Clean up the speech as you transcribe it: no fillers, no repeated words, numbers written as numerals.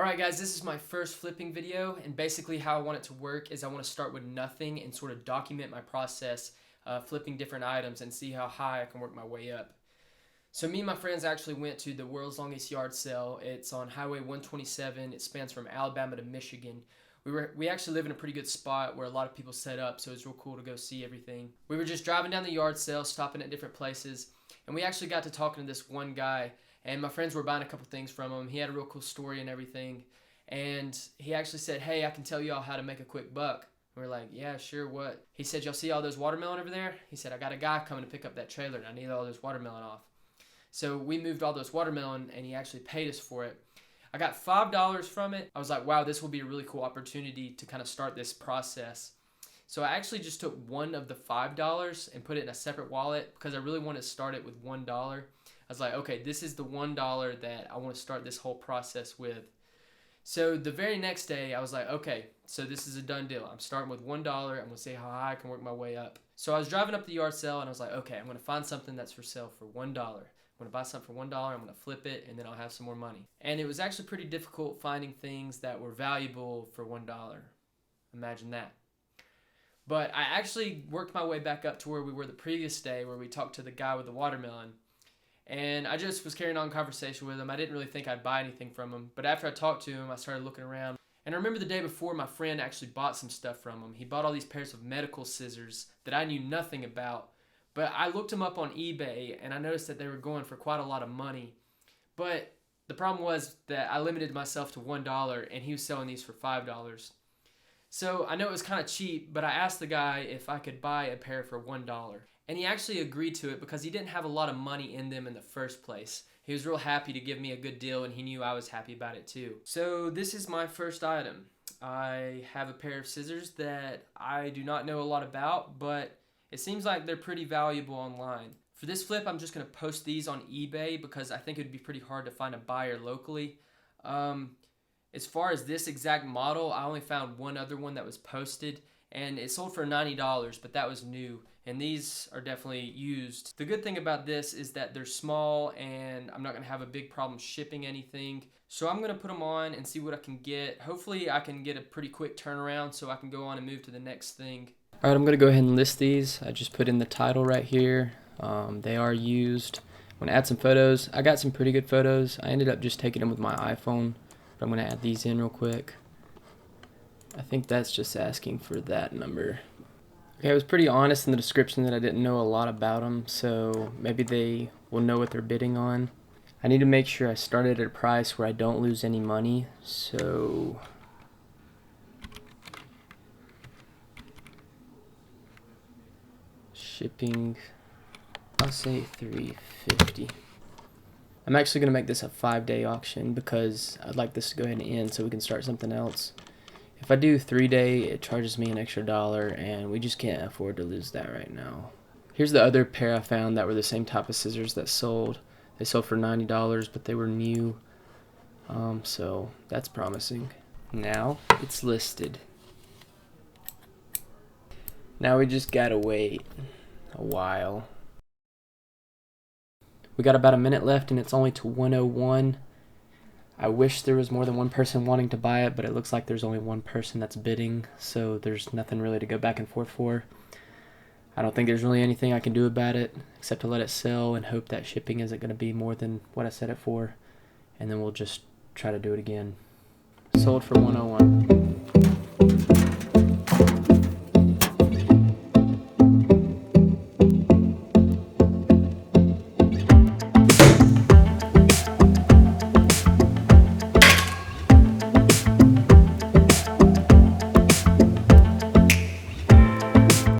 Alright guys, this is my first flipping video, and basically how I want it to work is I want to start with nothing and sort of document my process flipping different items and see how high I can work my way up. So me and my friends actually went to the world's longest yard sale. It's on Highway 127. It spans from Alabama to Michigan. We actually live in a pretty good spot where a lot of people set up, so it's real cool to go see everything. We were just driving down the yard sale, stopping at different places, and we actually got to talking to this one guy. And my friends were buying a couple things from him. He had a real cool story and everything. And he actually said, "Hey, I can tell y'all how to make a quick buck." And we're like, "Yeah, sure, what?" He said, "Y'all see all those watermelon over there?" He said, "I got a guy coming to pick up that trailer and I need all those watermelon off." So we moved all those watermelon and he actually paid us for it. I got $5 from it. I was like, wow, this will be a really cool opportunity to kind of start this process. So I actually just took one of the $5 and put it in a separate wallet because I really wanted to start it with $1. I was like, okay, this is the $1 that I want to start this whole process with. So the very next day, I was like, okay, so this is a done deal. I'm starting with $1. I'm going to see how high I can work my way up. So I was driving up the yard sale, and I was like, okay, I'm going to find something that's for sale for $1. I'm going to buy something for $1. I'm going to flip it, and then I'll have some more money. And it was actually pretty difficult finding things that were valuable for $1. Imagine that. But I actually worked my way back up to where we were the previous day, where we talked to the guy with the watermelon. And I just was carrying on conversation with him. I didn't really think I'd buy anything from him. But after I talked to him, I started looking around. And I remember the day before, my friend actually bought some stuff from him. He bought all these pairs of medical scissors that I knew nothing about. But I looked them up on eBay, and I noticed that they were going for quite a lot of money. But the problem was that I limited myself to $1, and he was selling these for $5. So I know it was kind of cheap, but I asked the guy if I could buy a pair for $1. And he actually agreed to it because he didn't have a lot of money in them in the first place. He was real happy to give me a good deal, and he knew I was happy about it too. So this is my first item. I have a pair of scissors that I do not know a lot about, but it seems like they're pretty valuable online. For this flip, I'm just going to post these on eBay because I think it would be pretty hard to find a buyer locally. As far as this exact model, I only found one other one that was posted, and it sold for $90, but that was new. And these are definitely used. The good thing about this is that they're small and I'm not going to have a big problem shipping anything. So I'm going to put them on and see what I can get. Hopefully I can get a pretty quick turnaround so I can go on and move to the next thing. Alright, I'm going to go ahead and list these. I just put in the title right here. They are used. I'm going to add some photos. I got some pretty good photos. I ended up just taking them with my iPhone. But I'm going to add these in real quick. I think that's just asking for that number. Okay, I was pretty honest in the description that I didn't know a lot about them, so maybe they will know what they're bidding on. I need to make sure I started at a price where I don't lose any money, so shipping, I'll say $350. I'm actually going to make this a 5-day auction because I'd like this to go ahead and end so we can start something else. If I do 3-day, it charges me an extra $1, and we just can't afford to lose that right now. Here's the other pair I found that were the same type of scissors that sold. They sold for $90, but they were new. So that's promising. Now it's listed. Now we just gotta wait a while. We got about a minute left, and it's only to 101. I wish there was more than one person wanting to buy it, but it looks like there's only one person that's bidding, so there's nothing really to go back and forth for. I don't think there's really anything I can do about it except to let it sell and hope that shipping isn't going to be more than what I set it for, and then we'll just try to do it again. Sold for 101.